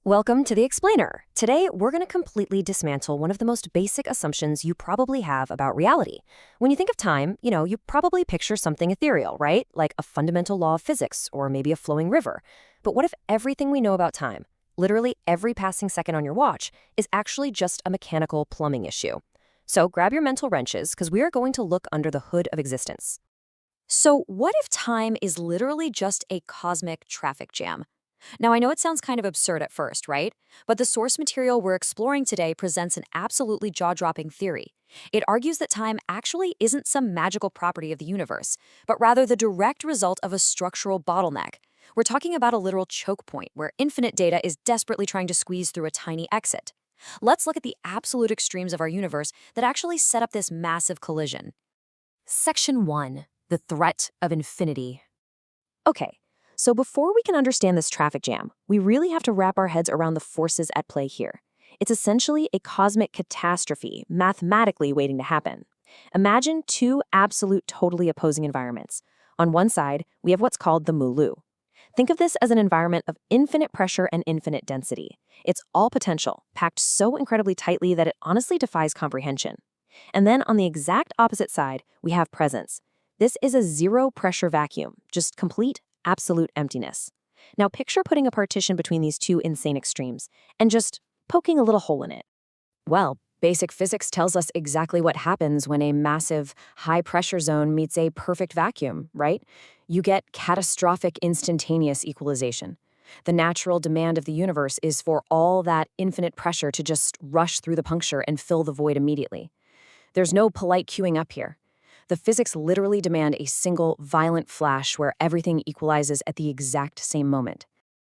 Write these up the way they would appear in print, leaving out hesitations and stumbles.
Welcome to the Explainer. Today, we're going to completely dismantle one of the most basic assumptions you probably have about reality. When you think of time, you probably picture something ethereal, right? Like a fundamental law of physics or maybe a flowing river. But what if everything we know about time, literally every passing second on your watch, is actually just a mechanical plumbing issue? So grab your mental wrenches because we are going to look under the hood of existence. So, what if time is literally just a cosmic traffic jam? Now, I know it sounds kind of absurd at first, right? But the source material we're exploring today presents an absolutely jaw-dropping theory. It argues that time actually isn't some magical property of the universe, but rather the direct result of a structural bottleneck. We're talking about a literal choke point where infinite data is desperately trying to squeeze through a tiny exit. Let's look at the absolute extremes of our universe that actually set up this massive collision. Section 1. The threat of infinity. Okay, so before we can understand this traffic jam, we really have to wrap our heads around the forces at play here. It's essentially a cosmic catastrophe, mathematically waiting to happen. Imagine two absolute, totally opposing environments. On one side, we have what's called the Mulu. Think of this as an environment of infinite pressure and infinite density. It's all potential, packed so incredibly tightly that it honestly defies comprehension. And then on the exact opposite side, we have presence. This is a zero-pressure vacuum, just complete, absolute emptiness. Now picture putting a partition between these two insane extremes and just poking a little hole in it. Well, basic physics tells us exactly what happens when a massive, high-pressure zone meets a perfect vacuum, right? You get catastrophic instantaneous equalization. The natural demand of the universe is for all that infinite pressure to just rush through the puncture and fill the void immediately. There's no polite queuing up here. The physics literally demand a single, violent flash where everything equalizes at the exact same moment.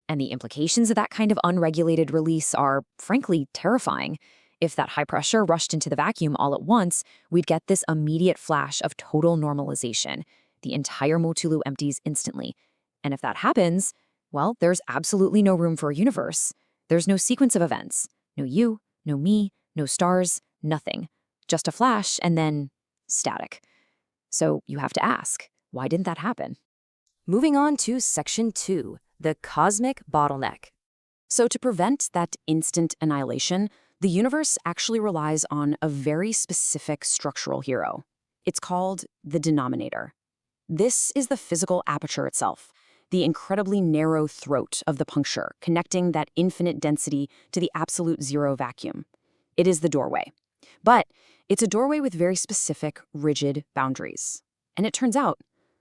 And the implications of that kind of unregulated release are, frankly, terrifying. If that high pressure rushed into the vacuum all at once, we'd get this immediate flash of total normalization. The entire Mulu empties instantly. And if that happens, well, there's absolutely no room for a universe. There's no sequence of events. No you, no me, no stars, nothing. Just a flash and then static. So you have to ask, why didn't that happen? Moving on to Section 2, the cosmic bottleneck. So to prevent that instant annihilation, the universe actually relies on a very specific structural hero. It's called the Denominator. This is the physical aperture itself, the incredibly narrow throat of the puncture, connecting that infinite density to the absolute zero vacuum. It is the doorway. But it's a doorway with very specific, rigid boundaries. And it turns out,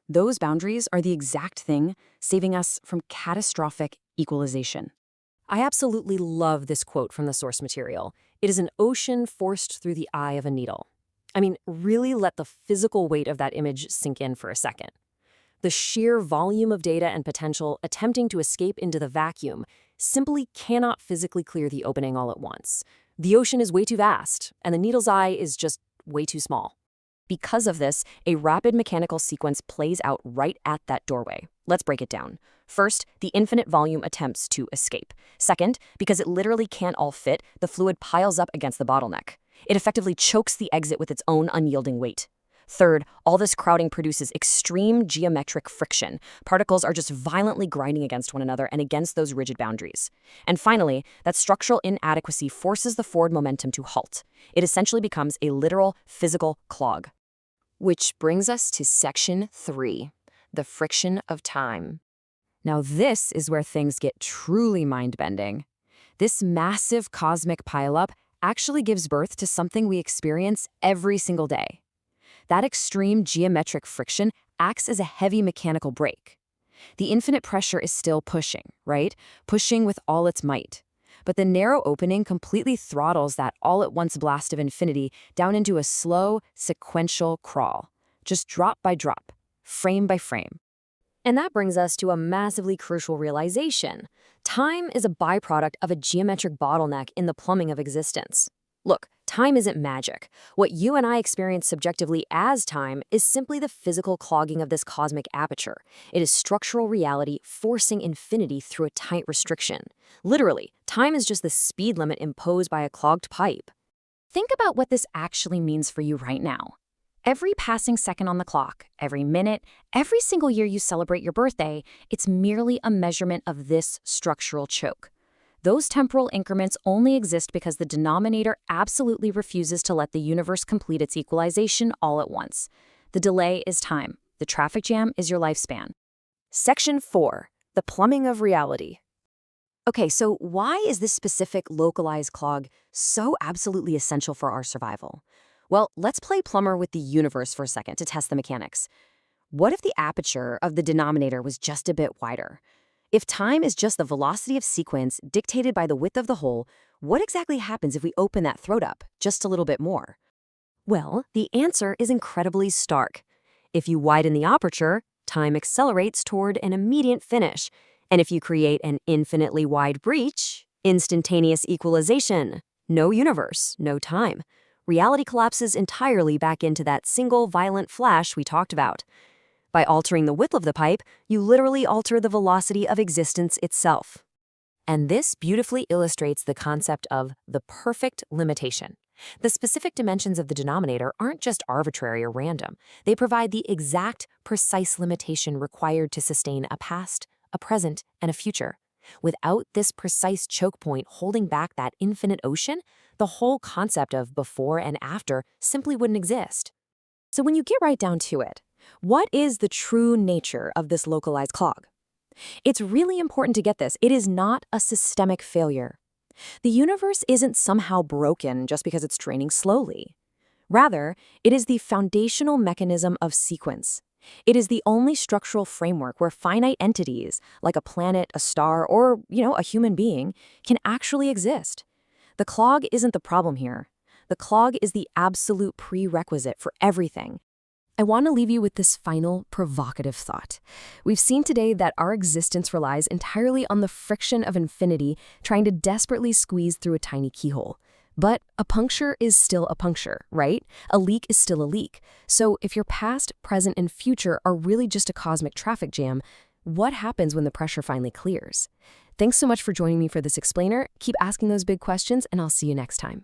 those boundaries are the exact thing saving us from catastrophic equalization. I absolutely love this quote from the source material. It is an ocean forced through the eye of a needle. I mean, really let the physical weight of that image sink in for a second. The sheer volume of data and potential attempting to escape into the vacuum simply cannot physically clear the opening all at once. The ocean is way too vast, and the needle's eye is just way too small. Because of this, a rapid mechanical sequence plays out right at that doorway. Let's break it down. First, the infinite volume attempts to escape. Second, because it literally can't all fit, the fluid piles up against the bottleneck. It effectively chokes the exit with its own unyielding weight. Third, all this crowding produces extreme geometric friction. Particles are just violently grinding against one another and against those rigid boundaries. And finally, that structural inadequacy forces the forward momentum to halt. It essentially becomes a literal physical clog. Which brings us to Section 3, the friction of time. Now this is where things get truly mind-bending. This massive cosmic pileup actually gives birth to something we experience every single day. That extreme geometric friction acts as a heavy mechanical brake. The infinite pressure is still pushing, right? Pushing with all its might. But the narrow opening completely throttles that all-at-once blast of infinity down into a slow, sequential crawl, just drop by drop, frame by frame. And that brings us to a massively crucial realization. Time is a byproduct of a geometric bottleneck in the plumbing of existence. Look, time isn't magic. What you and I experience subjectively as time is simply the physical clogging of this cosmic aperture. It is structural reality forcing infinity through a tight restriction. Literally, time is just the speed limit imposed by a clogged pipe. Think about what this actually means for you right now. Every passing second on the clock, every minute, every single year you celebrate your birthday, it's merely a measurement of this structural choke. Those temporal increments only exist because the denominator absolutely refuses to let the universe complete its equalization all at once. The delay is time. The traffic jam is your lifespan. Section 4. The plumbing of reality. Okay, so why is this specific localized clog so absolutely essential for our survival? Well, let's play plumber with the universe for a second to test the mechanics. What if the aperture of the denominator was just a bit wider? If time is just the velocity of sequence dictated by the width of the hole, what exactly happens if we open that throat up just a little bit more? Well, the answer is incredibly stark. If you widen the aperture, time accelerates toward an immediate finish. And if you create an infinitely wide breach, instantaneous equalization, no universe, no time. Reality collapses entirely back into that single violent flash we talked about. By altering the width of the pipe, you literally alter the velocity of existence itself. And this beautifully illustrates the concept of the perfect limitation. The specific dimensions of the denominator aren't just arbitrary or random. They provide the exact, precise limitation required to sustain a past, a present, and a future. Without this precise choke point holding back that infinite ocean, the whole concept of before and after simply wouldn't exist. So when you get right down to it, what is the true nature of this localized clog? It's really important to get this. It is not a systemic failure. The universe isn't somehow broken just because it's draining slowly. Rather, it is the foundational mechanism of sequence. It is the only structural framework where finite entities, like a planet, a star, or, a human being, can actually exist. The clog isn't the problem here. The clog is the absolute prerequisite for everything. I want to leave you with this final provocative thought. We've seen today that our existence relies entirely on the friction of infinity trying to desperately squeeze through a tiny keyhole. But a puncture is still a puncture, right? A leak is still a leak. So if your past, present, and future are really just a cosmic traffic jam, what happens when the pressure finally clears? Thanks so much for joining me for this explainer. Keep asking those big questions, and I'll see you next time.